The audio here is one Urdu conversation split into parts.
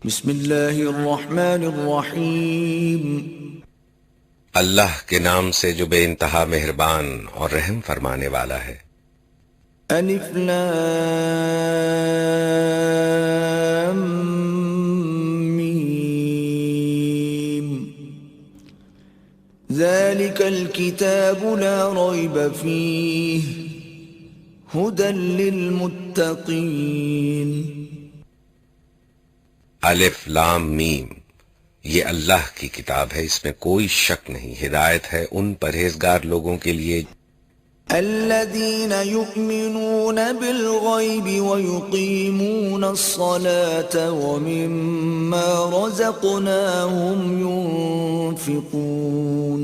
بسم اللہ الرحمن الرحیم اللہ کے نام سے جو بے انتہا مہربان اور رحم فرمانے والا ہے۔ الف لام میم ذلك الكتاب لا ريب فيه هدى للمتقين۔ الف لام میم، یہ اللہ کی کتاب ہے، اس میں کوئی شک نہیں، ہدایت ہے ان پرہیزگار لوگوں کے لیے الذين يؤمنون بالغيب ويقيمون الصلاة ومما رزقناهم ينفقون،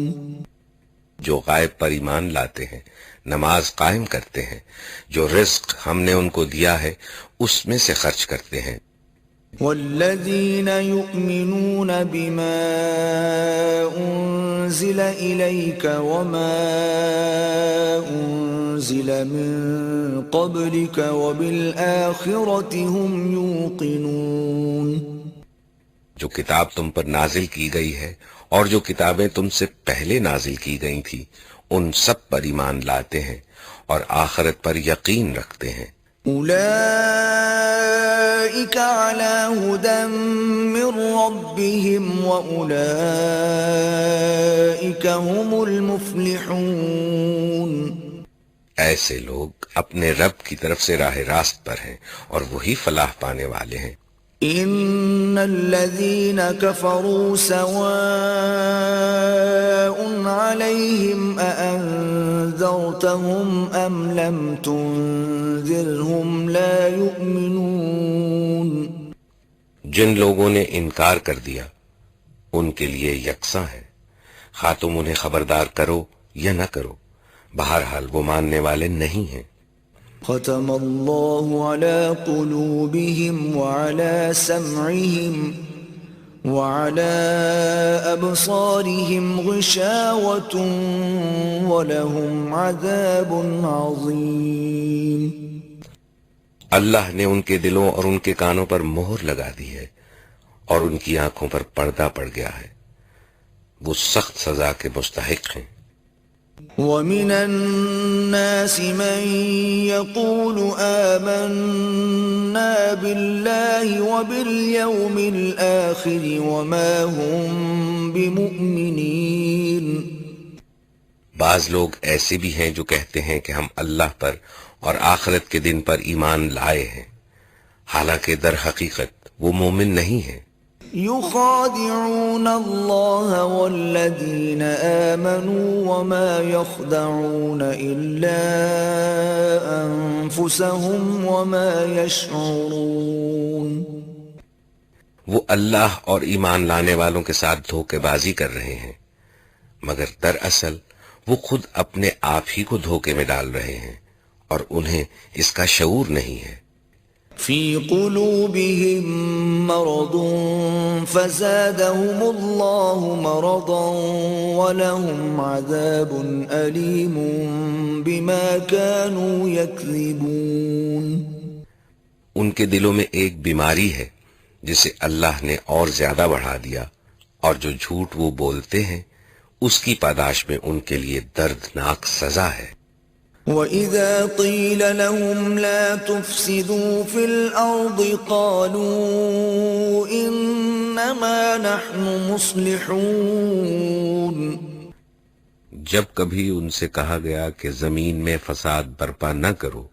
جو غائب پر ایمان لاتے ہیں، نماز قائم کرتے ہیں، جو رزق ہم نے ان کو دیا ہے اس میں سے خرچ کرتے ہیں۔ والذين يؤمنون بما أنزل إليك وما أنزل من قبلك وبالآخرة هم يوقنون، جو کتاب تم پر نازل کی گئی ہے اور جو کتابیں تم سے پہلے نازل کی گئی تھی ان سب پر ایمان لاتے ہیں اور آخرت پر یقین رکھتے ہیں۔ أولئك على هدى من ربهم وأولئك هم المفلحون، ایسے لوگ اپنے رب کی طرف سے راہ راست پر ہیں اور وہی فلاح پانے والے ہیں۔ ان الذين كفروا سواء عليهم أأنذرتهم أم لم تنذرهم لا يؤمنون، جن لوگوں نے انکار کر دیا ان کے لیے یکساں ہے، خواہ تم انہیں خبردار کرو یا نہ کرو، بہرحال وہ ماننے والے نہیں ہیں۔ ختم اللہ على قلوبهم وعلى سمعهم وعلى أبصارهم غشاوة ولهم عذاب عظيم، اللہ نے ان کے دلوں اور ان کے کانوں پر مہر لگا دی ہے اور ان کی آنکھوں پر پردہ پڑ گیا ہے، وہ سخت سزا کے مستحق ہیں۔ وَمِنَ النَّاسِ مَن يَقُولُ آمَنَّا بِاللَّهِ وَبِالْيَوْمِ الْآخِرِ وَمَا هُمْ بِمُؤْمِنِينَ، بعض لوگ ایسے بھی ہیں جو کہتے ہیں کہ ہم اللہ پر اور آخرت کے دن پر ایمان لائے ہیں، حالانکہ در حقیقت وہ مومن نہیں ہیں۔ يخادعون الله والذين آمنوا وما يخدعون إلا أنفسهم وما يشعرون، وہ اللہ اور ایمان لانے والوں کے ساتھ دھوکے بازی کر رہے ہیں مگر دراصل وہ خود اپنے آپ ہی کو دھوکے میں ڈال رہے ہیں اور انہیں اس کا شعور نہیں ہے۔ في قلوبهم مرض فزادهم الله مرضا ولهم عذاب أليم بما كانوا يكذبون، ان کے دلوں میں ایک بیماری ہے جسے اللہ نے اور زیادہ بڑھا دیا، اور جو جھوٹ وہ بولتے ہیں اس کی پاداش میں ان کے لیے دردناک سزا ہے۔ وَإِذَا قِيلَ لَهُمْ لَا تُفْسِدُوا فِي الْأَرْضِ قَالُوا إِنَّمَا نَحْنُ مُصْلِحُونَ، جب کبھی ان سے کہا گیا کہ زمین میں فساد برپا نہ کرو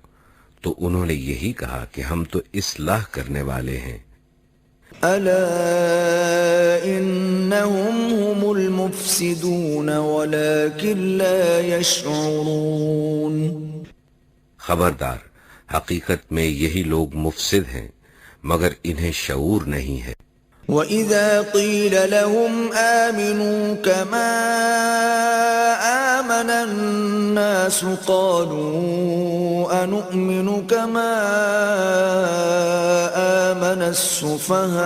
تو انہوں نے یہی کہا کہ ہم تو اصلاح کرنے والے ہیں۔ أَلَا إِنَّهُمْ هُمُ الْمُفْسِدُونَ وَلَكِنْ لَا يَشْعُرُونَ، خبردار، حقیقت میں یہی لوگ مفسد ہیں مگر انہیں شعور نہیں ہے۔ وَإِذَا قِيلَ لَهُمْ آمِنُوا كَمَا آمَنَ النَّاسُ قَالُوا أَنُؤْمِنُ كَمَا آمَنَ السُّفَهَاءُ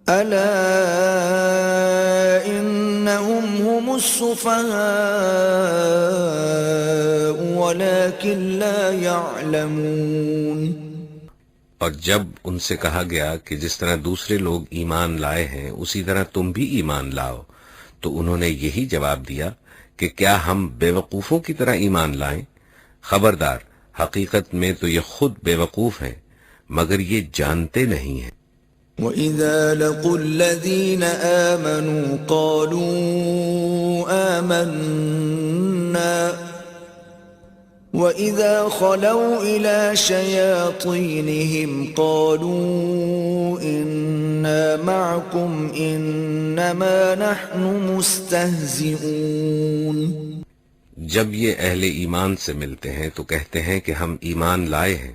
أَلَا إِنَّهُمْ هُمُ السُّفَهَاءُ وَلَكِنْ لَا يَعْلَمُونَ، اور جب ان سے کہا گیا کہ جس طرح دوسرے لوگ ایمان لائے ہیں اسی طرح تم بھی ایمان لاؤ، تو انہوں نے یہی جواب دیا کہ کیا ہم بے وقوفوں کی طرح ایمان لائیں؟ خبردار، حقیقت میں تو یہ خود بے وقوف ہیں مگر یہ جانتے نہیں ہیں۔ وَإِذَا لَقُوا الَّذِينَ آمَنُوا قَالُوا آمَنَّا وَإِذَا خَلَوْا إِلَى شَيَاطِينِهِمْ قَالُوا إِنَّا مَعَكُمْ إِنَّمَا نَحْنُ مُسْتَهْزِئُونَ۔ جب یہ اہل ایمان سے ملتے ہیں تو کہتے ہیں کہ ہم ایمان لائے ہیں،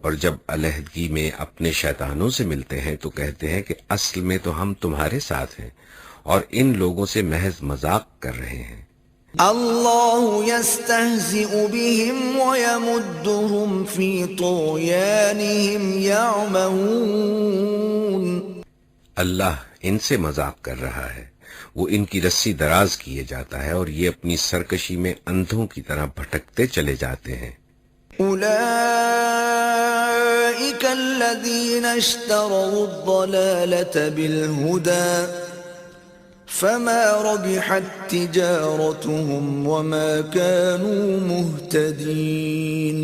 اور جب علیحدگی میں اپنے شیطانوں سے ملتے ہیں تو کہتے ہیں کہ اصل میں تو ہم تمہارے ساتھ ہیں اور ان لوگوں سے محض مذاق کر رہے ہیں۔ اللہ یستہزئ بہم ویمدہم فی طغیانہم یعمہون۔ اللہ ان سے مذاق کر رہا ہے، وہ ان کی رسی دراز کیے جاتا ہے اور یہ اپنی سرکشی میں اندھوں کی طرح بھٹکتے چلے جاتے ہیں۔ اولئک الذین اشتروا الضلالة بالہدى فما ربحت تجارتهم وما كانوا مهتدین۔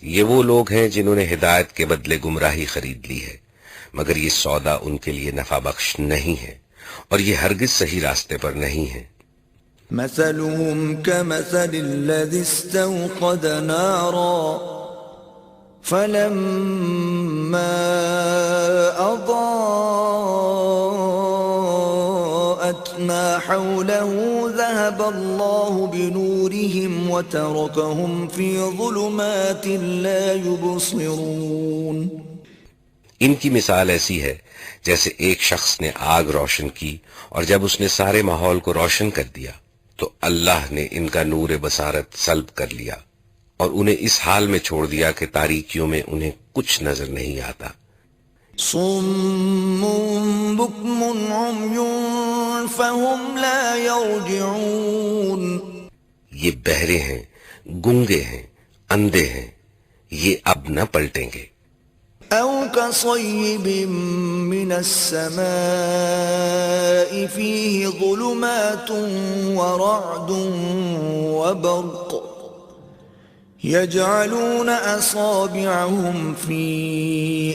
یہ وہ لوگ ہیں جنہوں نے ہدایت کے بدلے گمراہی خرید لی ہے، مگر یہ سودا ان کے لیے نفع بخش نہیں ہے اور یہ ہرگز صحیح راستے پر نہیں ہے۔ مثلهم كمثل الذي استوقد نارا فلما أضاءت ما حوله ذهب الله بنورهم وتركهم في ظلمات لا يبصرون۔ ان کی مثال ایسی ہے جیسے ایک شخص نے آگ روشن کی اور جب اس نے سارے ماحول کو روشن کر دیا تو اللہ نے ان کا نور بصارت سلب کر لیا اور انہیں اس حال میں چھوڑ دیا کہ تاریکیوں میں انہیں کچھ نظر نہیں آتا۔ صم بکم عمی فهم لا یرجعون۔ یہ بہرے ہیں، گونگے ہیں، اندھے ہیں، یہ اب نہ پلٹیں گے۔ او كصيب من السماء فيه ظلمات ورعد وبرق يجعلون أصابعهم في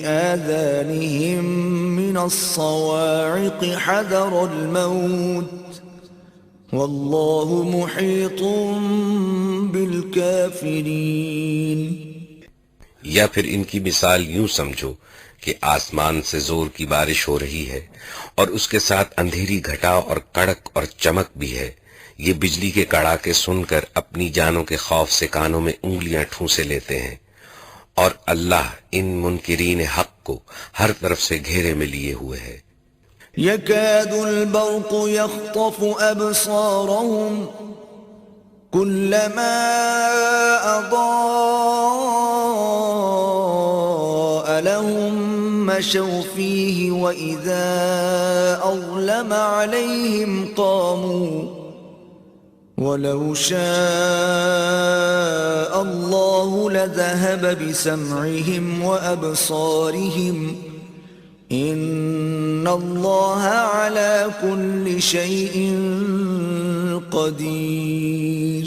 آذانهم من الصواعق حذر الموت والله محيط بالكافرين۔ یا پھر ان کی مثال یوں سمجھو کہ آسمان سے زور کی بارش ہو رہی ہے اور اس کے ساتھ اندھیری گھٹا اور کڑک اور چمک بھی ہے، یہ بجلی کے کڑاکے سن کر اپنی جانوں کے خوف سے کانوں میں انگلیاں ٹھونسے لیتے ہیں، اور اللہ ان منکرین حق کو ہر طرف سے گھیرے میں لیے ہوئے ہے۔ يكاد البرق يخطف أبصارهم كلما أضاء لهم مشوا فيه وإذا أظلم عليهم قاموا ولو شاء الله لذهب بسمعهم وأبصارهم إن الله على كل شيء قدیر۔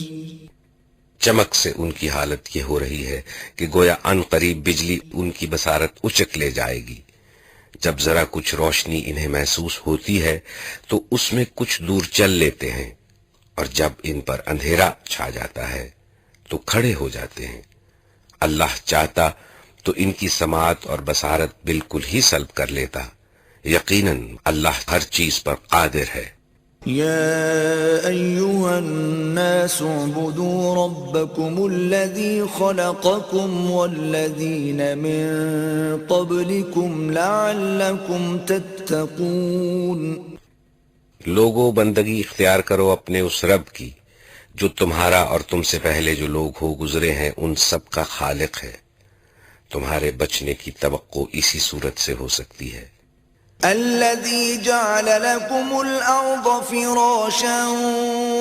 چمک سے ان کی حالت یہ ہو رہی ہے کہ گویا ان قریب بجلی ان کی بصارت اچک لے جائے گی۔ جب ذرا کچھ روشنی انہیں محسوس ہوتی ہے تو اس میں کچھ دور چل لیتے ہیں، اور جب ان پر اندھیرا چھا جاتا ہے تو کھڑے ہو جاتے ہیں۔ اللہ چاہتا تو ان کی سماعت اور بصارت بالکل ہی سلب کر لیتا، یقیناً اللہ ہر چیز پر قادر ہے۔ يا أيها الناس اعبدوا ربكم الذي خلقكم والذين من قبلكم لعلكم تتقون۔ لوگوں، بندگی اختیار کرو اپنے اس رب کی جو تمہارا اور تم سے پہلے جو لوگ ہو گزرے ہیں ان سب کا خالق ہے، تمہارے بچنے کی توقع اسی صورت سے ہو سکتی ہے۔ الذي جعل لكم الأرض فراشا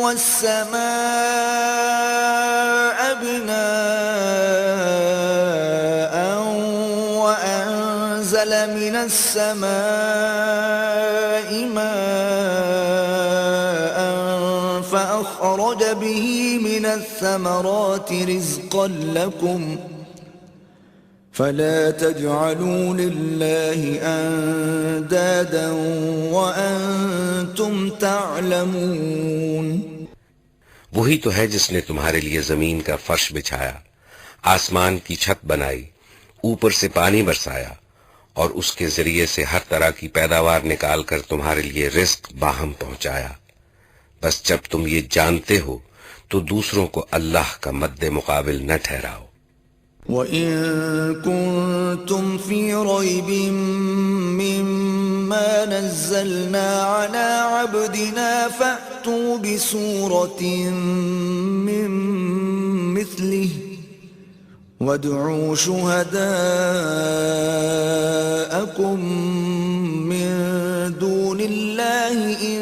والسماء بناء أنزل من السماء ماء فأخرج به من الثمرات رزقا لكم فلا تجعلوا لله أندادا وأنتم تعلمون. وہی تو ہے جس نے تمہارے لیے زمین کا فرش بچھایا، آسمان کی چھت بنائی، اوپر سے پانی برسایا اور اس کے ذریعے سے ہر طرح کی پیداوار نکال کر تمہارے لیے رزق باہم پہنچایا. بس جب تم یہ جانتے ہو تو دوسروں کو اللہ کا مد مقابل نہ ٹھہراؤ. وَإِن كُنتُمْ فِي رَيْبٍ مِّمَّا نَزَّلْنَا عَلَىٰ عَبْدِنَا فَأْتُوا بِسُورَةٍ مِّن مِّثْلِهِ وَادْعُوا شُهَدَاءَكُم مِّن دُونِ اللَّهِ إِن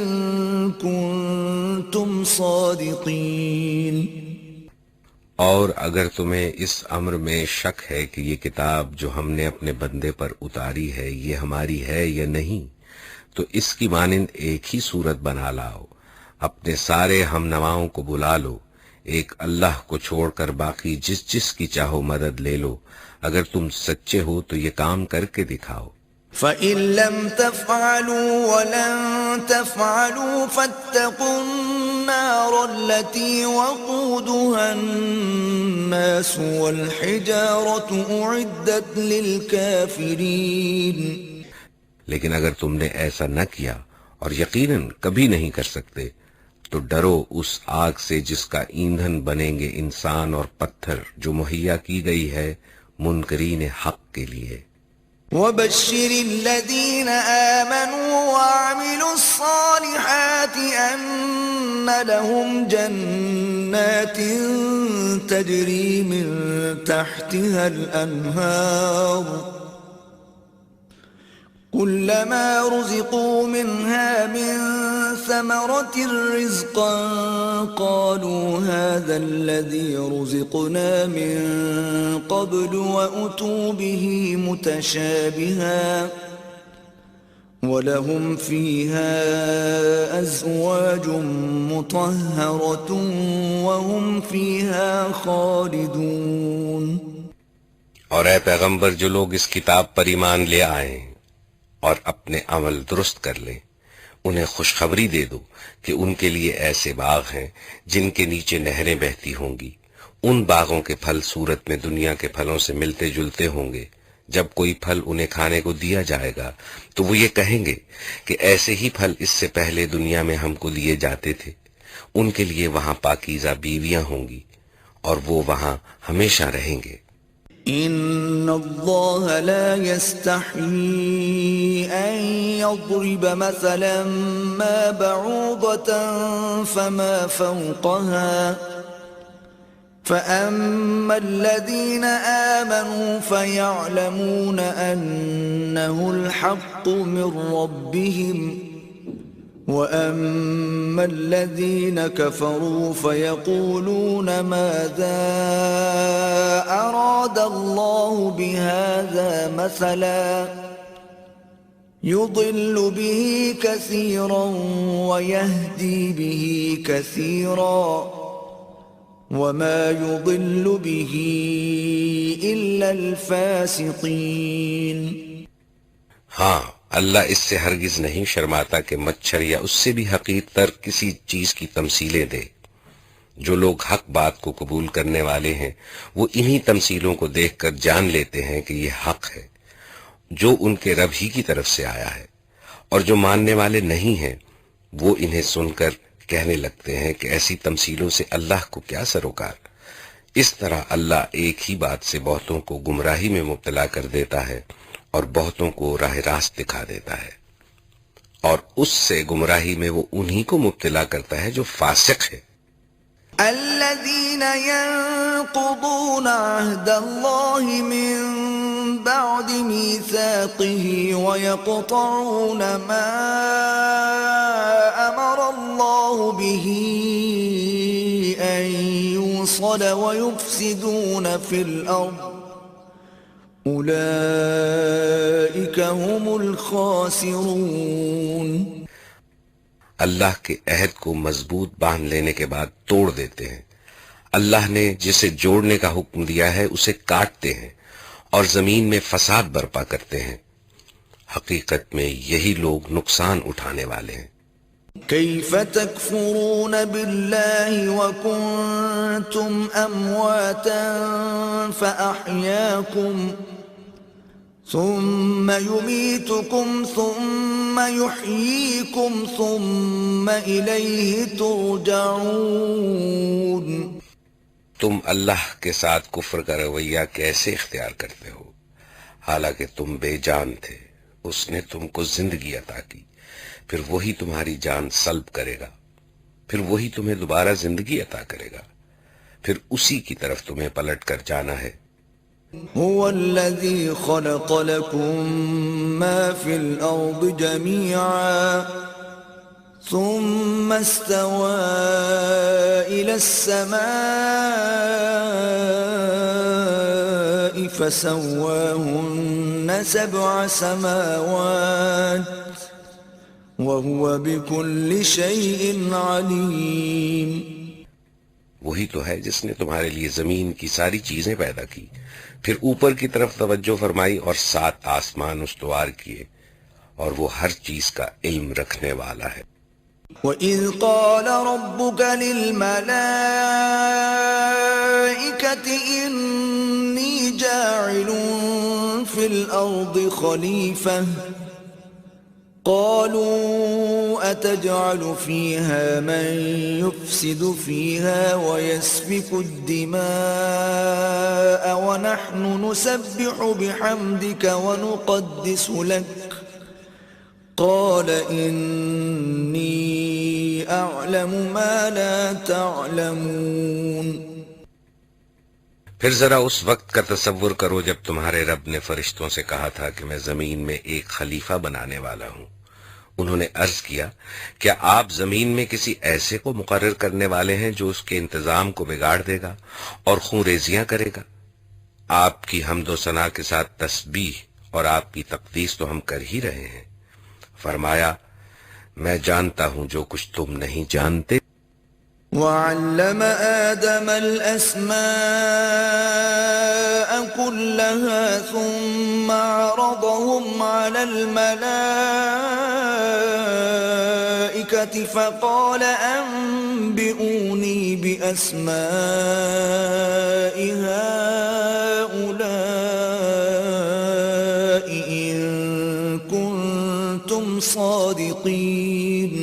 كُنتُمْ صَادِقِينَ. اور اگر تمہیں اس امر میں شک ہے کہ یہ کتاب جو ہم نے اپنے بندے پر اتاری ہے یہ ہماری ہے یا نہیں، تو اس کی مانند ایک ہی صورت بنا لاؤ، اپنے سارے ہم نواؤں کو بلا لو، ایک اللہ کو چھوڑ کر باقی جس جس کی چاہو مدد لے لو. اگر تم سچے ہو تو یہ کام کر کے دکھاؤ. فَإِن لَّمْ تَفْعَلُوا وَلَن تَفْعَلُوا فَاتَّقُوا النَّارَ الَّتِي وَقُودُهَا النَّاسُ وَالْحِجَارَةُ أُعِدَّتْ لِلْكَافِرِينَ. لیکن اگر تم نے ایسا نہ کیا اور یقیناً کبھی نہیں کر سکتے تو ڈرو اس آگ سے جس کا ایندھن بنیں گے انسان اور پتھر، جو مہیا کی گئی ہے منکرین حق کے لیے. وَبَشِّرِ الَّذِينَ آمَنُوا وَعَمِلُوا الصَّالِحَاتِ أَنَّ لَهُمْ جَنَّاتٍ تَجْرِي مِن تَحْتِهَا الْأَنْهَارُ كُلَّمَا رُزِقُوا مِنْهَا مِن ثَمَرَةٍ رِّزْقًا قَالُوا هَٰذَا الَّذِي رُزِقْنَا مِن قَبْلُ وَأُتُوا بِهِ مُتَشَابِهًا وَلَهُمْ فِيهَا أَزْوَاجٌ مُّطَهَّرَةٌ وَهُمْ فِيهَا خَالِدُونَ. اور اے پیغمبر، جو لوگ اس کتاب پر ایمان لے آئے ہیں اور اپنے عمل درست کر لیں، انہیں خوشخبری دے دو کہ ان کے لیے ایسے باغ ہیں جن کے نیچے نہریں بہتی ہوں گی. ان باغوں کے پھل صورت میں دنیا کے پھلوں سے ملتے جلتے ہوں گے. جب کوئی پھل انہیں کھانے کو دیا جائے گا تو وہ یہ کہیں گے کہ ایسے ہی پھل اس سے پہلے دنیا میں ہم کو دیے جاتے تھے. ان کے لیے وہاں پاکیزہ بیویاں ہوں گی اور وہ وہاں ہمیشہ رہیں گے. ان اللہ لا يستحيي ان يضرب مثلا ما بعوضة فما فوقها فأما الذين آمنوا فيعلمون أنه الحق من ربهم وَأَمَّا الَّذِينَ كَفَرُوا فَيَقُولُونَ مَاذَا أَرَادَ اللَّهُ بِهَذَا مَثَلًا يُضِلُّ بِهِ كَثِيرًا وَيَهْدِي بِهِ كَثِيرًا وَمَا يُضِلُّ بِهِ إِلَّا الْفَاسِقِينَ. ہاں، اللہ اس سے ہرگز نہیں شرماتا کہ مچھر یا اس سے بھی حقیر تر کسی چیز کی تمثیلیں دے. جو لوگ حق بات کو قبول کرنے والے ہیں وہ انہی تمثیلوں کو دیکھ کر جان لیتے ہیں کہ یہ حق ہے جو ان کے رب ہی کی طرف سے آیا ہے، اور جو ماننے والے نہیں ہیں وہ انہیں سن کر کہنے لگتے ہیں کہ ایسی تمثیلوں سے اللہ کو کیا سروکار. اس طرح اللہ ایک ہی بات سے بہتوں کو گمراہی میں مبتلا کر دیتا ہے اور بہتوں کو راہ راست دکھا دیتا ہے، اور اس سے گمراہی میں وہ انہی کو مبتلا کرتا ہے جو فاسق ہے. الذين ينقضون عهد الله من بعد ميثاقه ويقطعون ما أمر الله به أن يوصل ويفسدون في الأرض أولئك هم الخاسرون. اللہ کے عہد کو مضبوط باندھ لینے کے بعد توڑ دیتے ہیں. اللہ نے جسے جوڑنے کا حکم دیا ہے اسے کاٹتے ہیں اور زمین میں فساد برپا کرتے ہیں. حقیقت میں یہی لوگ نقصان اٹھانے والے ہیں. كيف تكفرون بالله وكنتم أمواتا فأحياكم ثم يميتكم ثم يحييكم ثم إليه ترجعون. تم اللہ کے ساتھ کفر کا رویہ کیسے اختیار کرتے ہو حالانکہ تم بے جان تھے؟ اس نے تم کو زندگی عطا کی، پھر وہی تمہاری جان سلب کرے گا، پھر وہی تمہیں دوبارہ زندگی عطا کرے گا، پھر اسی کی طرف تمہیں پلٹ کر جانا ہے. هو الذي خلق لكم ما في الأرض جميعا ثم استوى إلى السماء فسواهن 7 سماوات وَهُوَ بِكُلِّ شَيْءٍ عَلِيمٌ. وہی تو ہے جس نے تمہارے لیے زمین کی ساری چیزیں پیدا کی، پھر اوپر کی طرف توجہ فرمائی اور 7 آسمان استوار کیے، اور وہ ہر چیز کا علم رکھنے والا ہے. وَإِذْ قَالَ رَبُّكَ لِلْمَلَائِكَةِ إِنِّي جَاعِلٌ فِي الْأَرْضِ خَلِيفَةً قالوا أتجعل فيها من يفسد فيها ويسفك الدماء ونحن نسبح بحمدك ونقدس لك قال إني أعلم ما لا تعلمون. پھر ذرا اس وقت کا تصور کرو جب تمہارے رب نے فرشتوں سے کہا تھا کہ میں زمین میں ایک خلیفہ بنانے والا ہوں. انہوں نے عرض کیا کیا آپ زمین میں کسی ایسے کو مقرر کرنے والے ہیں جو اس کے انتظام کو بگاڑ دے گا اور خون ریزیاں کرے گا؟ آپ کی حمد و ثنا کے ساتھ تسبیح اور آپ کی تقدیس تو ہم کر ہی رہے ہیں. فرمایا میں جانتا ہوں جو کچھ تم نہیں جانتے. وَعَلَّمَ آدَمَ الْأَسْمَاءَ كُلَّهَا ثُمَّ عَرَضَهُمْ عَلَى الْمَلَائِكَةِ فَقَالَ أَنبِئُونِي بِأَسْمَاءِ هَؤُلَاءِ إِن كُنتُمْ صَادِقِينَ.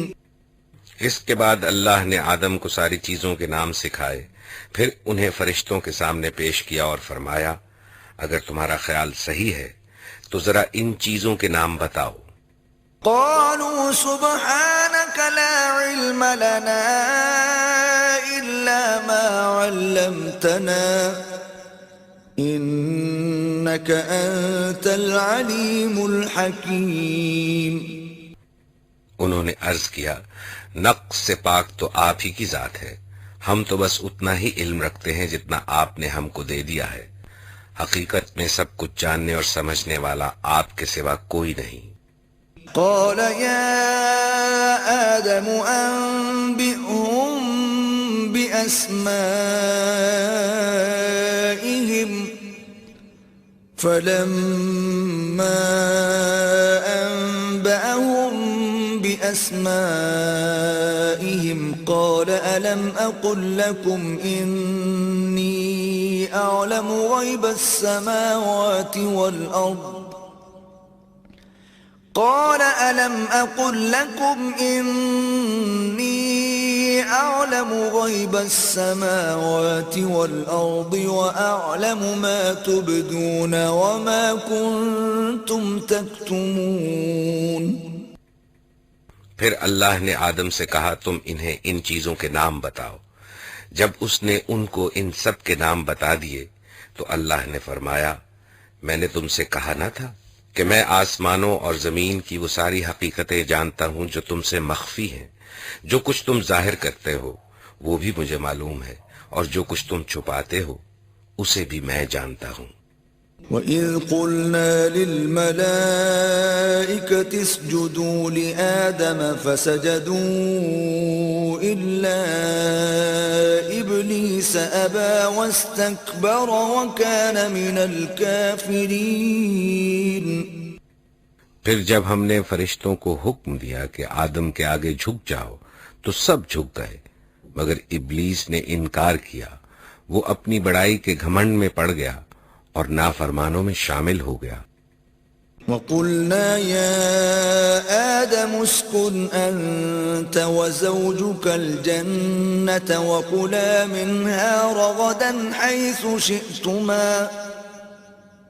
اس کے بعد اللہ نے آدم کو ساری چیزوں کے نام سکھائے، پھر انہیں فرشتوں کے سامنے پیش کیا اور فرمایا اگر تمہارا خیال صحیح ہے تو ذرا ان چیزوں کے نام بتاؤ. قالوا سبحانك لا علم لنا إلا ما علمتنا إنك أنت العليم الحكيم. انہوں نے عرض کیا نقص سے پاک تو آپ ہی کی ذات ہے، ہم تو بس اتنا ہی علم رکھتے ہیں جتنا آپ نے ہم کو دے دیا ہے. حقیقت میں سب کچھ جاننے اور سمجھنے والا آپ کے سوا کوئی نہیں. قال يا آدم أنبئهم بأسمائهم فلما أنبأهم بأسمائهم قال ألم أقل لكم إني أعلم غيب السماوات والأرض قال ألم أقل لكم إني أعلم غيب السماوات والأرض وأعلم ما تبدون وما كنتم تكتمون. پھر اللہ نے آدم سے کہا تم انہیں ان چیزوں کے نام بتاؤ. جب اس نے ان کو ان سب کے نام بتا دیے تو اللہ نے فرمایا میں نے تم سے کہا نہ تھا کہ میں آسمانوں اور زمین کی وہ ساری حقیقتیں جانتا ہوں جو تم سے مخفی ہیں. جو کچھ تم ظاہر کرتے ہو وہ بھی مجھے معلوم ہے اور جو کچھ تم چھپاتے ہو اسے بھی میں جانتا ہوں. وَإِذْ قُلْنَا لِلْمَلَائِكَةِ اسْجُدُوا لِآدَمَ فَسَجَدُوا إِلَّا إِبْلِيسَ أَبَى وَاسْتَكْبَرَ وَكَانَ مِنَ الْكَافِرِينَ۔ پھر جب ہم نے فرشتوں کو حکم دیا کہ آدم کے آگے جھک جاؤ تو سب جھک گئے، مگر ابلیس نے انکار کیا، وہ اپنی بڑائی کے گھمنڈ میں پڑ گیا اور نافرمانوں میں شامل ہو گیا۔ وَقُلْنَا يَا آدَمُ اسْكُنْ أَنْتَ وَزَوْجُكَ الْجَنَّةَ وَكُلَا مِنْهَا رَغَدًا حَيْثُ شِئْتُمَا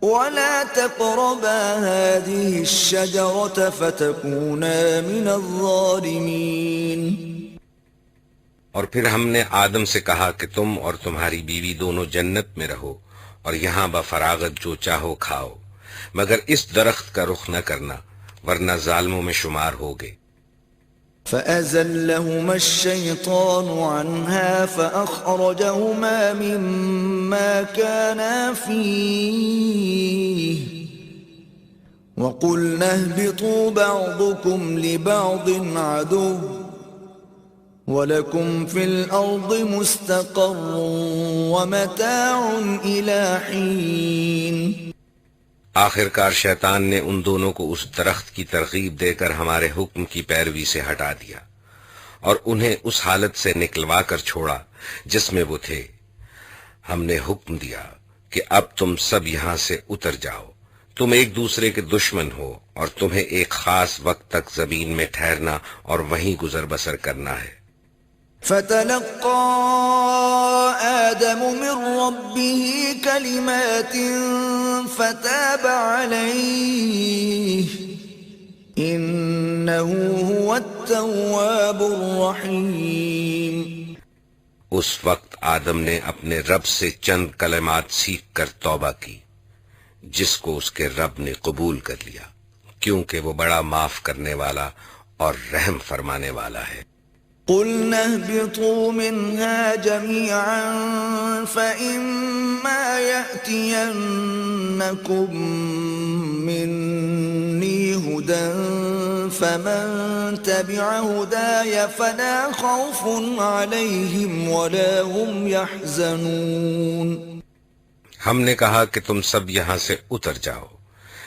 وَلَا تَقْرَبَا هَذِهِ الشَّجَرَةَ فَتَكُونَا مِنَ الظَّالِمِينَ۔ اور پھر ہم نے آدم سے کہا کہ تم اور تمہاری بیوی دونوں جنت میں رہو اور یہاں بفراغت جو چاہو کھاؤ، مگر اس درخت کا رخ نہ کرنا ورنہ ظالموں میں شمار ہوگے۔ فَأَزَلَّهُمَا الشَّيْطَانُ عَنْهَا فَأَخْرَجَهُمَا مِمَّا كَانَا فِيهِ وَقُلْنَا اهْبِطُوا بَعْضُكُمْ لِبَعْضٍ عَدُوٌّ وَلَكُمْ فِي الْأَرْضِ مُسْتَقَرٌّ وَمَتَاعٌ إِلَى حِينٍ۔ آخر کار شیطان نے ان دونوں کو اس درخت کی ترغیب دے کر ہمارے حکم کی پیروی سے ہٹا دیا اور انہیں اس حالت سے نکلوا کر چھوڑا جس میں وہ تھے۔ ہم نے حکم دیا کہ اب تم سب یہاں سے اتر جاؤ، تم ایک دوسرے کے دشمن ہو اور تمہیں ایک خاص وقت تک زمین میں ٹھہرنا اور وہیں گزر بسر کرنا ہے۔ فَتَلَقَّى آدَمُ مِن رَّبِّهِ كَلِمَاتٍ فَتَابَ عَلَيْهِ إِنَّهُ هُوَ التَّوَّابُ الرَّحِيمُ۔ اس وقت آدم نے اپنے رب سے چند کلمات سیکھ کر توبہ کی، جس کو اس کے رب نے قبول کر لیا، کیونکہ وہ بڑا معاف کرنے والا اور رحم فرمانے والا ہے۔ قُلْنَا اهْبِطُوا مِنْهَا جَمِيعًا فَإِمَّا يَأْتِيَنَّكُمْ مِنِّي هُدًى فَمَن تَبِعَ هُدَايَ فَلَا خَوْفٌ عَلَيْهِمْ وَلَا هُمْ يَحْزَنُونَ۔ ہم نے کہا کہ تم سب یہاں سے اتر جاؤ،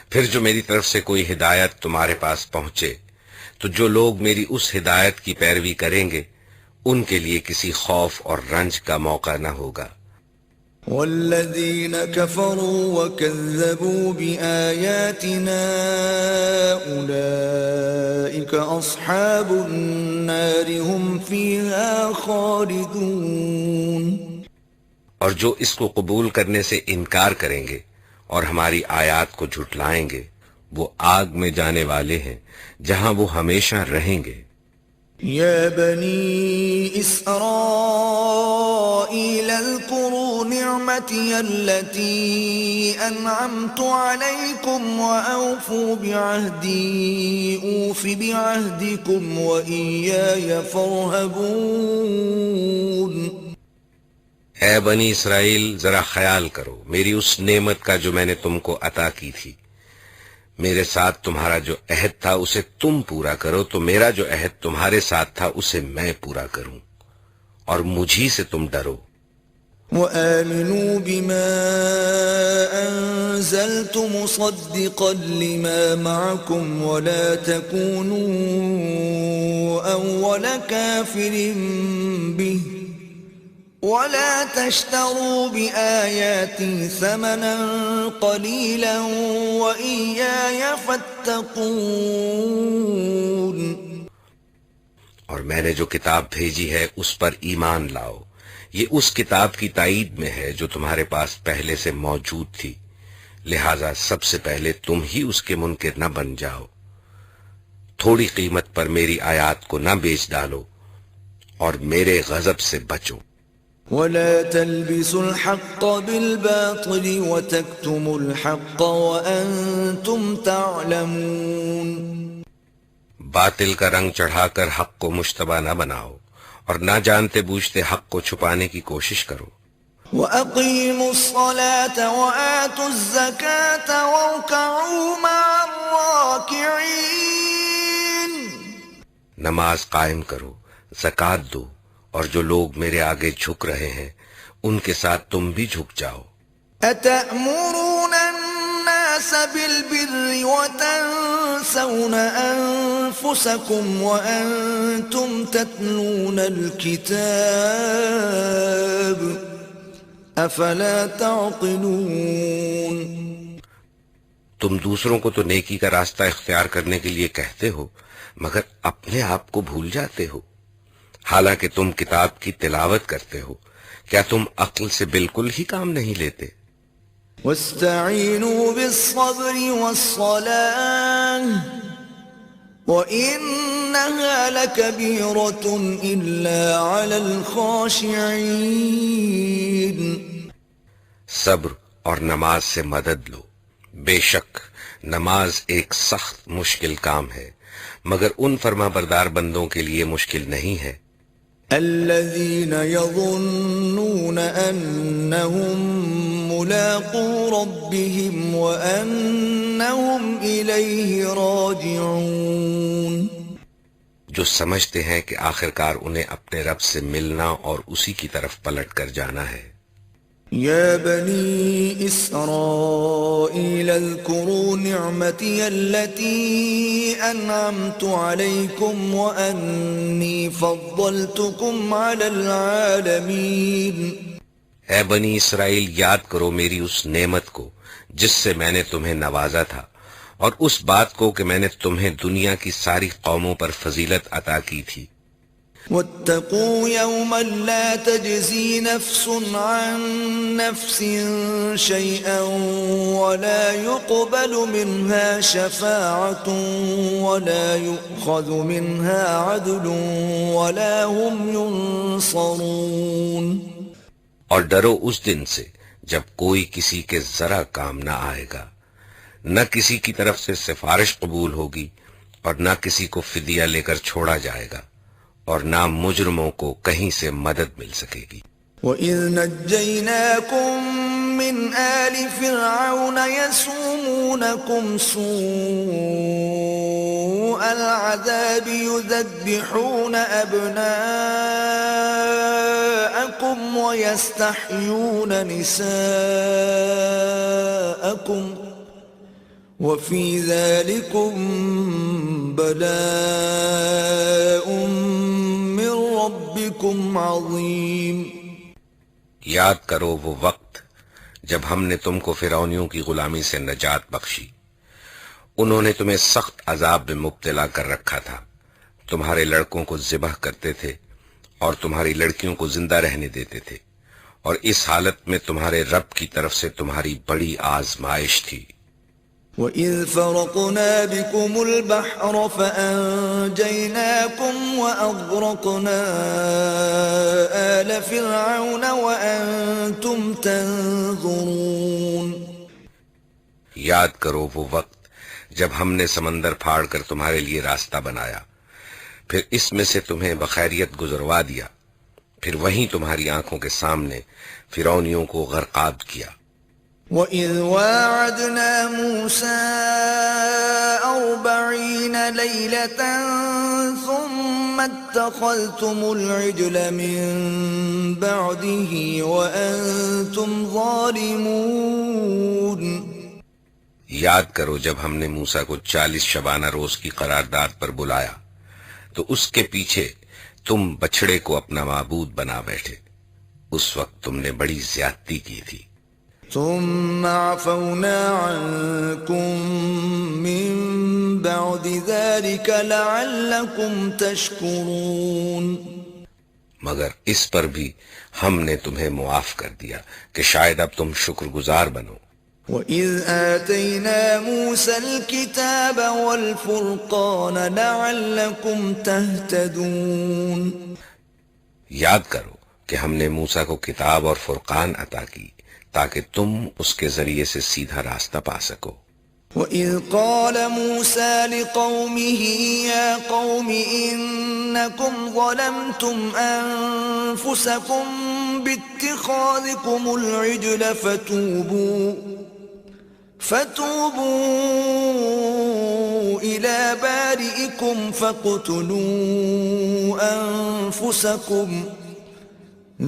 پھر جو میری طرف سے کوئی ہدایت تمہارے پاس پہنچے تو جو لوگ میری اس ہدایت کی پیروی کریں گے ان کے لیے کسی خوف اور رنج کا موقع نہ ہوگا۔ والذین کفروا وکذبوا بآیاتنا اولئک اصحاب النار هم فیہا خالدون۔ اور جو اس کو قبول کرنے سے انکار کریں گے اور ہماری آیات کو جھٹلائیں گے وہ آگ میں جانے والے ہیں جہاں وہ ہمیشہ رہیں گے۔ یا بنی اسرائیل اذکروا نعمتی التي انعمت علیکم واوفوا بعہدی اوف بعہدکم وإیای فارہبون۔ اے بنی اسرائیل، ذرا خیال کرو میری اس نعمت کا جو میں نے تم کو عطا کی تھی، میرے ساتھ تمہارا جو عہد تھا اسے تم پورا کرو تو میرا جو عہد تمہارے ساتھ تھا اسے میں پورا کروں، اور مجھی سے تم ڈرو۔ وَآمِنُوا بِمَا أَنزَلْتُ مُصَدِّقًا لِمَا مَعَكُمْ وَلَا تَكُونُوا أَوَّلَ كَافِرٍ بِهِ وَلَا تَشْتَرُوا بِآيَاتِي ثَمَنًا قَلِيلًا وَإِيَّايَ فَاتَّقُونِ۔ اور میں نے جو کتاب بھیجی ہے اس پر ایمان لاؤ، یہ اس کتاب کی تائید میں ہے جو تمہارے پاس پہلے سے موجود تھی، لہذا سب سے پہلے تم ہی اس کے منکر نہ بن جاؤ، تھوڑی قیمت پر میری آیات کو نہ بیچ ڈالو اور میرے غضب سے بچو۔ وَلَا تَلْبِسُوا الْحَقَّ بِالْبَاطِلِ وَتَكْتُمُوا الْحَقَّ وَأَنْتُمْ تَعْلَمُونَ۔ باطل کا رنگ چڑھا کر حق کو مشتبہ نہ بناؤ اور نہ جانتے بوجھتے حق کو چھپانے کی کوشش کرو۔ وَأَقِيمُوا الصَّلَاةَ وَآتُوا الزَّكَاةَ وَارْكَعُوا مَعَ الرَّاكِعِينَ. نماز قائم کرو، زکوٰۃ دو، اور جو لوگ میرے آگے جھک رہے ہیں ان کے ساتھ تم بھی جھک جاؤ. أَتَأْمُرُونَ النَّاسَ بِالْبِرِّ وَتَنْسَوْنَ أَنفُسَكُمْ وَأَنْتُمْ تَتْلُونَ الْكِتَابَ أَفَلَا تَعْقِلُونَ. تم دوسروں کو تو نیکی کا راستہ اختیار کرنے کے لیے کہتے ہو مگر اپنے آپ کو بھول جاتے ہو. حالانکہ تم کتاب کی تلاوت کرتے ہو، کیا تم عقل سے بالکل ہی کام نہیں لیتے؟ وَاسْتَعِينُوا بِالصَّبْرِ وَالصَّلَاةِ وَإِنَّهَا لَكَبِيرَةٌ إِلَّا عَلَى الْخَاشِعِينَ. صبر اور نماز سے مدد لو، بے شک نماز ایک سخت مشکل کام ہے مگر ان فرما بردار بندوں کے لیے مشکل نہیں ہے. الذين يظنون أنهم ملاقو ربهم وأنهم إليه راجعون. جو سمجھتے ہیں کہ آخرکار انہیں اپنے رب سے ملنا اور اسی کی طرف پلٹ کر جانا ہے. يا بني إسرائيل اذكروا نعمتي التي أنعمت عليكم وأني فضلتكم على العالمين. اے بنی اسرائیل، یاد کرو میری اس نعمت کو جس سے میں نے تمہیں نوازا تھا، اور اس بات کو کہ میں نے تمہیں دنیا کی ساری قوموں پر فضیلت عطا کی تھی. واتقوا يوما لا تجزي نفس عن نفس شيئا ولا يقبل منها شفاعة ولا يؤخذ منها عدل ولا هم ينصرون. اور ڈرو اس دن سے جب کوئی کسی کے ذرا کام نہ آئے گا، نہ کسی کی طرف سے سفارش قبول ہوگی اور نہ کسی کو فدیہ لے کر چھوڑا جائے گا، اور نہ مجرموں کو کہیں سے مدد مل سکے گی. وَإِذْ نَجَّيْنَاكُمْ مِنْ آلِ فِرْعَوْنَ يَسُومُونَكُمْ سُوءَ الْعَذَابِ يُذَبِّحُونَ أَبْنَاءَكُمْ وَيَسْتَحْيُونَ نِسَاءَكُمْ وَفِي ذَلِكُمْ بَلَاءٌ مِّن رَّبِّكُمْ عَظِيمٌ. یاد کرو وہ وقت جب ہم نے تم کو فرعونیوں کی غلامی سے نجات بخشی. انہوں نے تمہیں سخت عذاب میں مبتلا کر رکھا تھا. تمہارے لڑکوں کو ذبح کرتے تھے اور تمہاری لڑکیوں کو زندہ رہنے دیتے تھے، اور اس حالت میں تمہارے رب کی طرف سے تمہاری بڑی آزمائش تھی. وَإِذْ فَرَقْنَا بِكُمُ الْبَحْرَ فَأَنْجَيْنَاكُمْ وَأَغْرَقْنَا آلَ فِرْعَوْنَ وَأَنْتُمْ تَنْظُرُونَ. یاد کرو وہ وقت جب ہم نے سمندر پھاڑ کر تمہارے لیے راستہ بنایا، پھر اس میں سے تمہیں بخیریت گزروا دیا، پھر وہیں تمہاری آنکھوں کے سامنے فرعونیوں کو غرقاب کیا. وَإِذْ وَاعَدْنَا مُوسَىٰ 40 لَيْلَةً ثُمَّ اتَّخَذْتُمُ الْعِجْلَ مِن بَعْدِهِ وَأَنْتُمْ ظَالِمُونَ. یاد کرو جب ہم نے موسیٰ کو 40 شبانہ روز کی قرارداد پر بلایا تو اس کے پیچھے تم بچڑے کو اپنا معبود بنا بیٹھے. اس وقت تم نے بڑی زیادتی کی تھی. ثم عفونا عنكم من بعد ذلك لعلكم تشكرون. مگر اس پر بھی ہم نے تمہیں معاف کر دیا کہ شاید اب تم شکر گزار بنو. وَإِذْ آتَيْنَا مُوسَى الْكِتَابَ وَالْفُرْقَانَ لَعَلَّكُمْ تَهْتَدُونَ. یاد کرو کہ ہم نے موسیٰ کو کتاب اور فرقان عطا کی تاکہ تم اس کے ذریعے سے سیدھا راستہ پا سکو. وَإِذْ قَالَ مُوسَى لِقَوْمِهِ يَا قَوْمِ إِنَّكُمْ ظَلَمْتُمْ أَنفُسَكُمْ بِاتِّخَاذِكُمُ الْعِجْلَ فَتُوبُوا إِلَى بَارِئِكُمْ فَاقْتُلُوا أَنفُسَكُمْ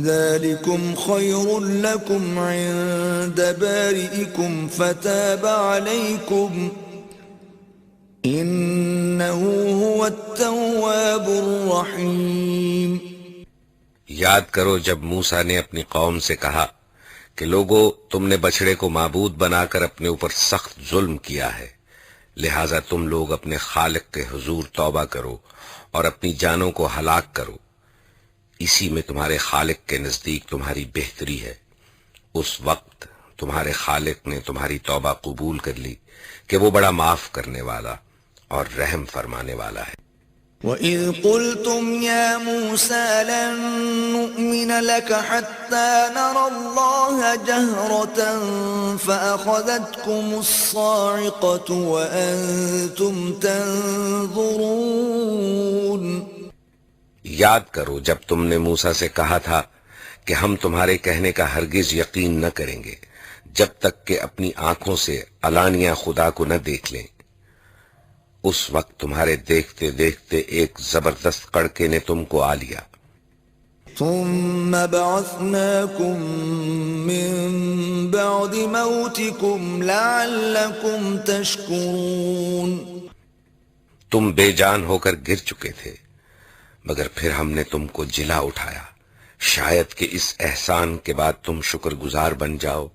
ذَلِكُمْ خَيْرٌ لَكُمْ عِندَ بَارِئِكُمْ فَتَابَ عَلَيْكُمْ إِنَّهُ هُوَ التَّوَّابُ الرَّحِيمُ۔ یاد کرو جب موسیٰ نے اپنی قوم سے کہا کہ لوگو تم نے بچڑے کو معبود بنا کر اپنے اوپر سخت ظلم کیا ہے، لہٰذا تم لوگ اپنے خالق کے حضور توبہ کرو اور اپنی جانوں کو ہلاک کرو، اسی میں تمہارے خالق کے نزدیک تمہاری بہتری ہے۔ اس وقت تمہارے خالق نے تمہاری توبہ قبول کر لی کہ وہ بڑا معاف کرنے والا اور رحم فرمانے والا ہے۔ وَإِذْ قُلْتُمْ يَا مُوسَى لَن نُّؤْمِنَ لَكَ حَتَّى نَرَى اللَّهَ جَهْرَةً فَأَخَذَتْكُمُ الصَّاعِقَةُ وَأَنتُمْ تَنظُرُونَ۔ یاد کرو جب تم نے موسیٰ سے کہا تھا کہ ہم تمہارے کہنے کا ہرگز یقین نہ کریں گے جب تک کہ اپنی آنکھوں سے علانیہ خدا کو نہ دیکھ لیں۔ اس وقت تمہارے دیکھتے دیکھتے ایک زبردست کڑکے نے تم کو آ لیا۔ ثم بعثناكم من بعد موتكم لعلكم تشكرون۔ تم بے جان ہو کر گر چکے تھے مگر پھر ہم نے تم کو جلا اٹھایا، شاید کہ اس احسان کے بعد تم شکر گزار بن جاؤ۔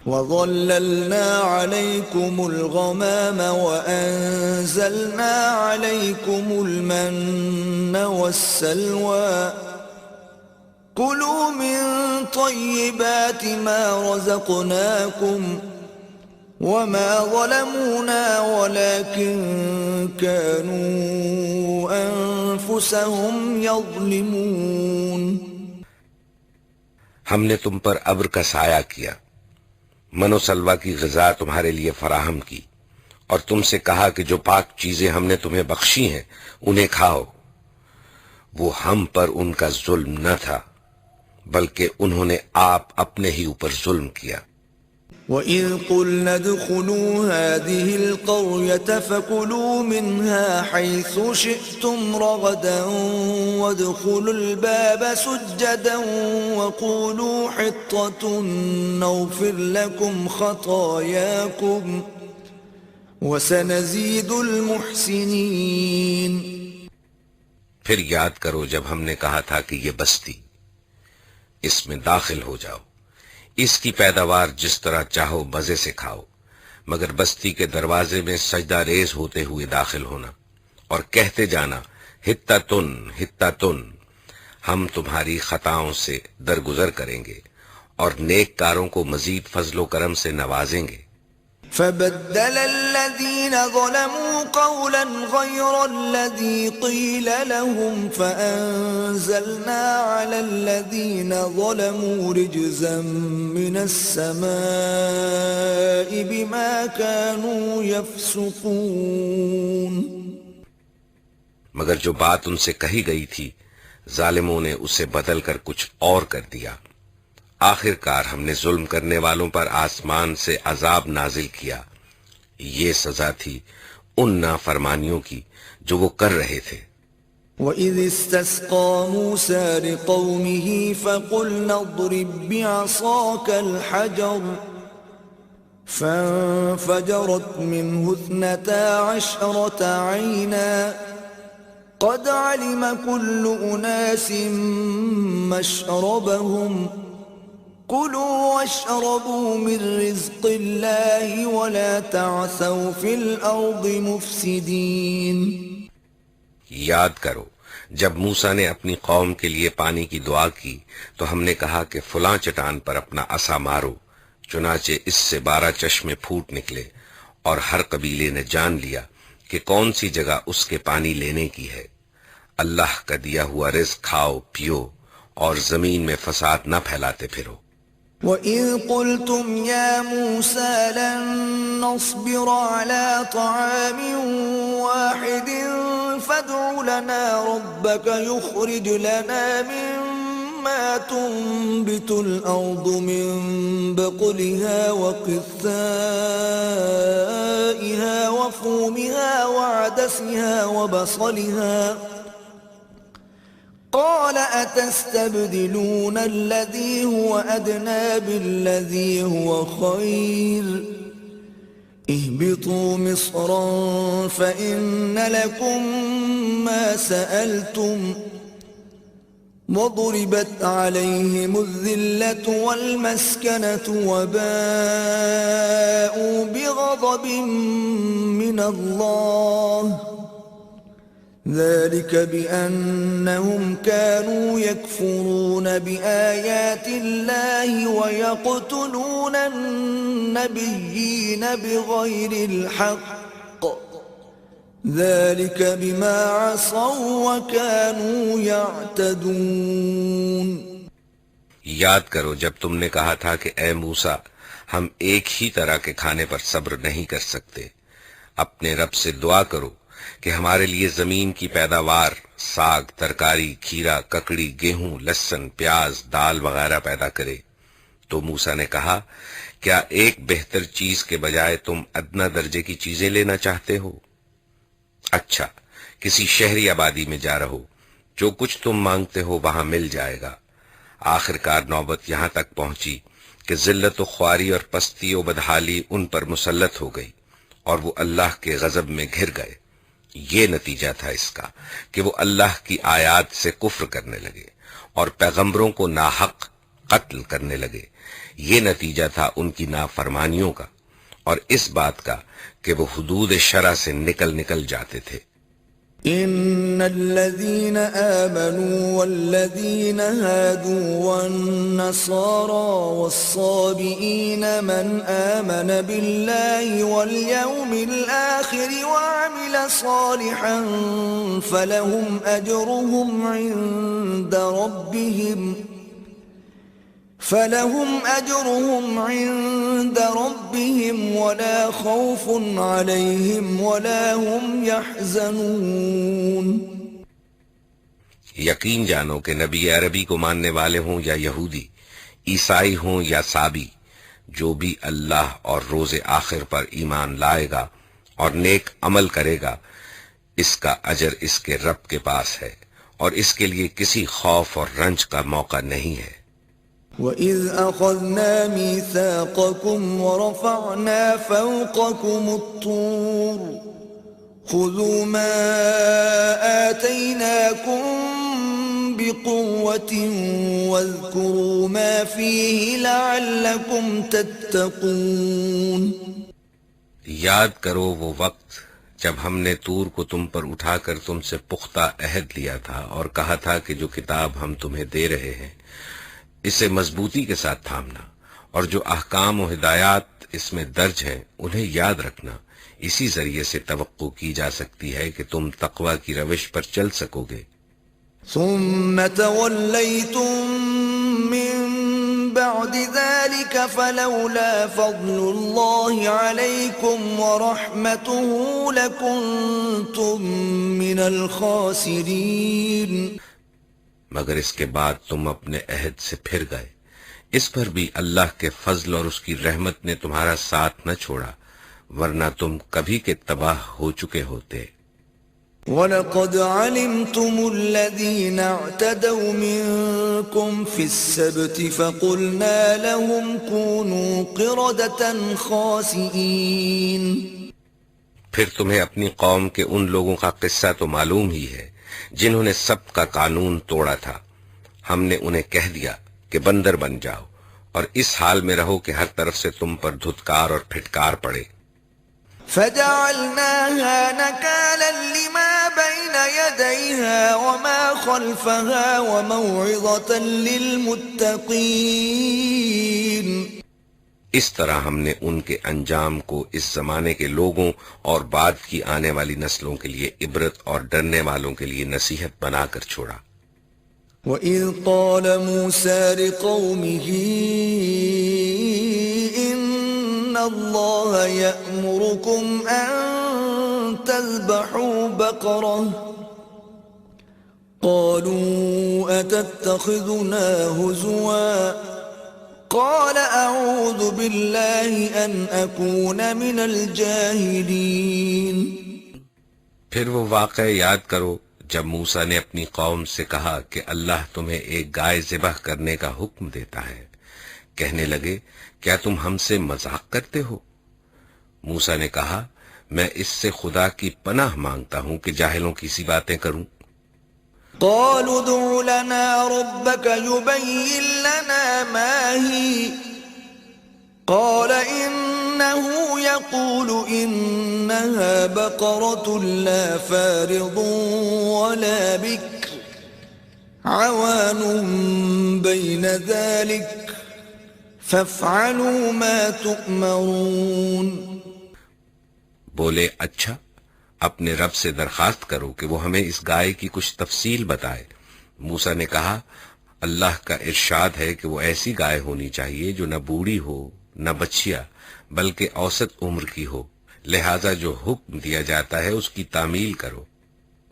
وَظَلَّلْنَا عَلَيْكُمُ الْغَمَامَ وَأَنزَلْنَا عَلَيْكُمُ الْمَنَّ وَالسَّلْوَىٰ كُلُوا مِن طَيِّبَاتِ مَا رَزَقْنَاكُمْ وَمَا ظَلَمُونَا وَلَكِن كَانُوا أَنفُسَهُمْ يَظْلِمُونَ۔ ہم نے تم پر ابر کا سایہ کیا، من و سلوہ کی غذا تمہارے لیے فراہم کی، اور تم سے کہا کہ جو پاک چیزیں ہم نے تمہیں بخشی ہیں انہیں کھاؤ۔ وہ ہم پر ان کا ظلم نہ تھا بلکہ انہوں نے آپ اپنے ہی اوپر ظلم کیا۔ وَإِذْ قُلْنَا ادْخُلُوا هَٰذِهِ الْقَرْيَةَ فَكُلُوا مِنْهَا حَيْثُ شِئْتُمْ رَغَدًا وَادْخُلُوا الْبَابَ سُجَّدًا وَقُولُوا حِطَّةٌ نَّغْفِرْ لَكُمْ خَطَايَاكُمْ وَسَنَزِيدُ الْمُحْسِنِينَ۔ پھر یاد کرو جب ہم نے کہا تھا کہ یہ بستی، اس میں داخل ہو جاؤ، اس کی پیداوار جس طرح چاہو مزے سے کھاؤ، مگر بستی کے دروازے میں سجدہ ریز ہوتے ہوئے داخل ہونا اور کہتے جانا حتتن حتتن، ہم تمہاری خطاؤں سے درگزر کریں گے اور نیک کاروں کو مزید فضل و کرم سے نوازیں گے۔ فَبَدَّلَ الَّذِينَ ظَلَمُوا قَوْلًا غَيْرَ الَّذِي قِيلَ لَهُمْ فَأَنزَلْنَا عَلَى الَّذِينَ ظَلَمُوا رِجْزًا مِّنَ السَّمَاءِ بِمَا كَانُوا يَفْسُقُونَ۔ مگر جو بات ان سے کہی گئی تھی ظالموں نے اسے بدل کر کچھ اور کر دیا۔ آخر کار ہم نے ظلم کرنے والوں پر آسمان سے عذاب نازل کیا، یہ سزا تھی ان نافرمانیوں کی جو وہ کر رہے تھے۔ وَإِذِ اسْتَسْقَىٰ مُوسَىٰ لِقَوْمِهِ فَقُلْنَا اضْرِب بِّعَصَاكَ الْحَجَرَ فَانفَجَرَتْ مِنْهُ 12 عَيْنًا قَدْ عَلِمَ كُلُّ أُنَاسٍ مَّشْرَبَهُمْ كُلُوا وَاشْرَبُوا مِن رِّزْقِ اللَّهِ وَلَا تَعْثَوْا فِي الْأَرْضِ مُفْسِدِينَ۔ یاد کرو جب موسیٰ نے اپنی قوم کے لیے پانی کی دعا کی تو ہم نے کہا کہ فلاں چٹان پر اپنا عصا مارو، چنانچہ اس سے 12 چشمے پھوٹ نکلے، اور ہر قبیلے نے جان لیا کہ کون سی جگہ اس کے پانی لینے کی ہے۔ اللہ کا دیا ہوا رزق کھاؤ پیو اور زمین میں فساد نہ پھیلاتے پھرو۔ وَإِذْ قُلْتُمْ يَا مُوسَى لَن نَّصْبِرَ عَلَىٰ طَعَامٍ وَاحِدٍ فَادْعُ لَنَا رَبَّكَ يُخْرِجْ لَنَا مِمَّا تُنبِتُ الْأَرْضُ مِن بَقْلِهَا وَقِثَّائِهَا وَفُومِهَا وَعَدَسِهَا وَبَصَلِهَا قال أتستبدلون الذي هو أدنى بالذي هو خير اهبطوا مصرا فإن لكم ما سألتم وضربت عليهم الذلة والمسكنة وباءوا بغضب من الله ذلك بأنهم كانوا يكفرون بآيات الله ويقتلون النبيين بغير الحق ذلك بما عصوا وكانوا يعتدون. یاد کرو جب تم نے کہا تھا کہ اے موسیٰ ہم ایک ہی طرح کے کھانے پر صبر نہیں کر سکتے، اپنے رب سے دعا کرو کہ ہمارے لیے زمین کی پیداوار، ساگ، ترکاری، کھیرا، ککڑی، گیہوں، لہسن، پیاز، دال وغیرہ پیدا کرے. تو موسیٰ نے کہا کیا ایک بہتر چیز کے بجائے تم ادنا درجے کی چیزیں لینا چاہتے ہو؟ اچھا کسی شہری آبادی میں جا رہو، جو کچھ تم مانگتے ہو وہاں مل جائے گا. آخرکار نوبت یہاں تک پہنچی کہ ذلت و خواری اور پستی و بدحالی ان پر مسلط ہو گئی اور وہ اللہ کے غضب میں گھر گئے. یہ نتیجہ تھا اس کا کہ وہ اللہ کی آیات سے کفر کرنے لگے اور پیغمبروں کو ناحق قتل کرنے لگے. یہ نتیجہ تھا ان کی نافرمانیوں کا اور اس بات کا کہ وہ حدود شرع سے نکل جاتے تھے. ان الذين آمنوا والذين هادوا والنصارى والصابئين من آمن بالله واليوم الآخر وعمل صالحا فلهم أجرهم عند ربهم ولا خوف عليهم ولا هم يحزنون. یقین جانو کہ نبی عربی کو ماننے والے ہوں یا یہودی، عیسائی ہوں یا سابی، جو بھی اللہ اور روز آخر پر ایمان لائے گا اور نیک عمل کرے گا، اس کا اجر اس کے رب کے پاس ہے اور اس کے لیے کسی خوف اور رنج کا موقع نہیں ہے. وَإِذْ أَخَذْنَا مِيثَاقَكُمْ وَرَفَعْنَا فَوْقَكُمُ الطُّورَ خُذُوا مَا آتَيْنَاكُمْ بِقُوَّةٍ وَاذْكُرُوا مَا فِيهِ لَعَلَّكُمْ تَتَّقُونَ. یاد کرو وہ وقت جب ہم نے طور کو تم پر اٹھا کر تم سے پختہ عہد لیا تھا اور کہا تھا کہ جو کتاب ہم تمہیں دے رہے ہیں اسے مضبوطی کے ساتھ تھامنا اور جو احکام و ہدایات اس میں درج ہیں انہیں یاد رکھنا. اسی ذریعے سے توقع کی جا سکتی ہے کہ تم تقوی کی روش پر چل سکو گے. ثم تولیتم من بعد ذلك فلولا فضل الله عليكم ورحمته لكنتم من الخاسرين. مگر اس کے بعد تم اپنے عہد سے پھر گئے. اس پر بھی اللہ کے فضل اور اس کی رحمت نے تمہارا ساتھ نہ چھوڑا، ورنہ تم کبھی کے تباہ ہو چکے ہوتے. وَلَقَدْ عَلِمْتُمُ الَّذِينَ اعْتَدَوْا مِنكُمْ فِي السَّبْتِ فَقُلْنَا لَهُمْ كُونُوا قِرَدَةً خَاسِئِينَ. پھر تمہیں اپنی قوم کے ان لوگوں کا قصہ تو معلوم ہی ہے جنہوں نے سب کا قانون توڑا تھا. ہم نے انہیں کہہ دیا کہ بندر بن جاؤ اور اس حال میں رہو کہ ہر طرف سے تم پر دھتکار اور پھٹکار پڑے. فَجَعَلْنَاهَا نَكَالًا لِمَا بَيْنَ يَدَيْهَا وَمَا خَلْفَهَا وَمَوْعِظَةً لِلْمُتَّقِينَ. اس طرح ہم نے ان کے انجام کو اس زمانے کے لوگوں اور بعد کی آنے والی نسلوں کے لیے عبرت اور ڈرنے والوں کے لیے نصیحت بنا کر چھوڑا. وَإِذْ قَالَ مُوسَى لِقَوْمِهِ الله يأمركم أن تذبحوا بقرة قالوا أتتخذنا هزوا قال أعوذ بالله أن أكون من الجاهلين۔ پھر وہ واقعہ یاد کرو جب موسیٰ نے اپنی قوم سے کہا کہ اللہ تمہیں ایک گائے ذبح کرنے کا حکم دیتا ہے۔ کہنے لگے کیا تم ہم سے مذاق کرتے ہو؟ موسیٰ نے کہا میں اس سے خدا کی پناہ مانگتا ہوں کہ جاہلوں کی سی باتیں کروں۔ قالوا ادع لنا ربك يبين لنا ما هي قال إنه يقول إنها بقرة لا فارض ولا بكر عوان بين ذلك فافعلوا ما تؤمرون۔ بولے اچھا اپنے رب سے درخواست کرو کہ وہ ہمیں اس گائے کی کچھ تفصیل بتائے۔ موسیٰ نے کہا اللہ کا ارشاد ہے کہ وہ ایسی گائے ہونی چاہیے جو نہ بوڑھی ہو نہ بچیا بلکہ اوسط عمر کی ہو، لہذا جو حکم دیا جاتا ہے اس کی تعمیل کرو۔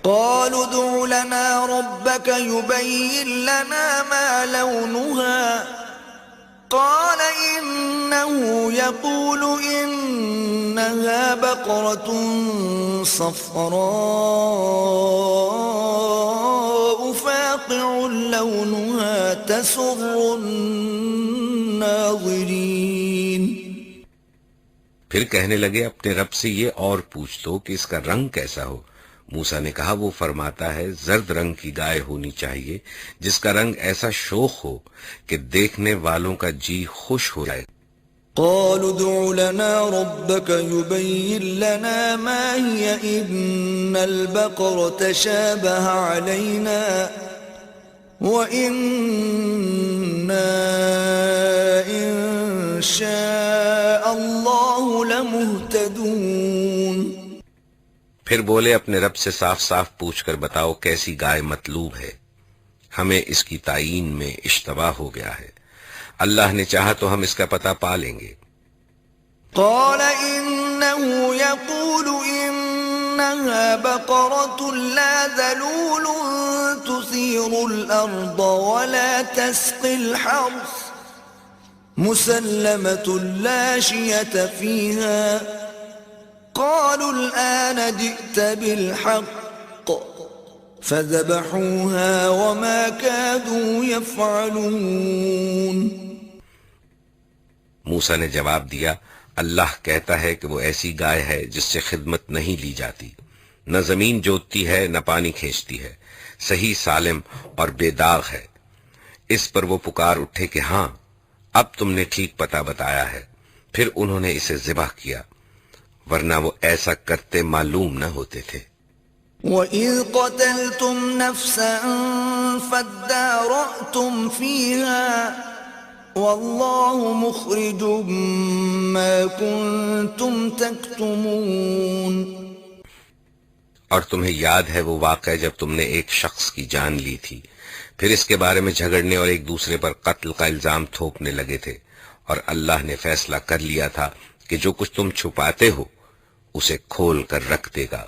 قالوا ادع لنا ربك يبين لنا ما لونها قال إنه يقول إنها بقرة صفراء فاقع لونها تسر الناظرين۔ پھر کہنے لگے اپنے رب سے یہ اور پوچھ دو کہ اس کا رنگ کیسا ہو۔ موسیٰ نے کہا وہ فرماتا ہے زرد رنگ کی گائے ہونی چاہیے جس کا رنگ ایسا شوخ ہو کہ دیکھنے والوں کا جی خوش ہو جائے۔ قالوا ادع لنا ربك يبين لنا ما هي إن البقرة تشابه علينا وإنا إن شاء الله لمهتدون۔ پھر بولے اپنے رب سے صاف صاف پوچھ کر بتاؤ کیسی گائے مطلوب ہے، ہمیں اس کی تعین میں اشتباہ ہو گیا ہے، اللہ نے چاہا تو ہم اس کا پتہ پا لیں گے۔ قال إنه يقول إنها بقرة لا ذلول تثير الأرض ولا تسقي الحرث مسلمة لا شية فيها قالوا الآن جئت بالحق فذبحوها وما كادوا يفعلون۔ موسیٰ نے جواب دیا اللہ کہتا ہے کہ وہ ایسی گائے ہے جس سے خدمت نہیں لی جاتی، نہ زمین جوتتی ہے نہ پانی کھینچتی ہے، صحیح سالم اور بے داغ ہے۔ اس پر وہ پکار اٹھے کہ ہاں اب تم نے ٹھیک پتہ بتایا ہے، پھر انہوں نے اسے ذبح کیا، ورنہ وہ ایسا کرتے معلوم نہ ہوتے تھے۔ وَإِذْ قَتَلْتُمْ نَفْسًا فَادَّارَأْتُمْ فِيهَا وَاللَّهُ مُخْرِجٌ مَا كُنْتُمْ تَكْتُمُونَ۔ اور تمہیں یاد ہے وہ واقعہ جب تم نے ایک شخص کی جان لی تھی، پھر اس کے بارے میں جھگڑنے اور ایک دوسرے پر قتل کا الزام تھوپنے لگے تھے، اور اللہ نے فیصلہ کر لیا تھا کہ جو کچھ تم چھپاتے ہو اسے کھول کر رکھ دے گا۔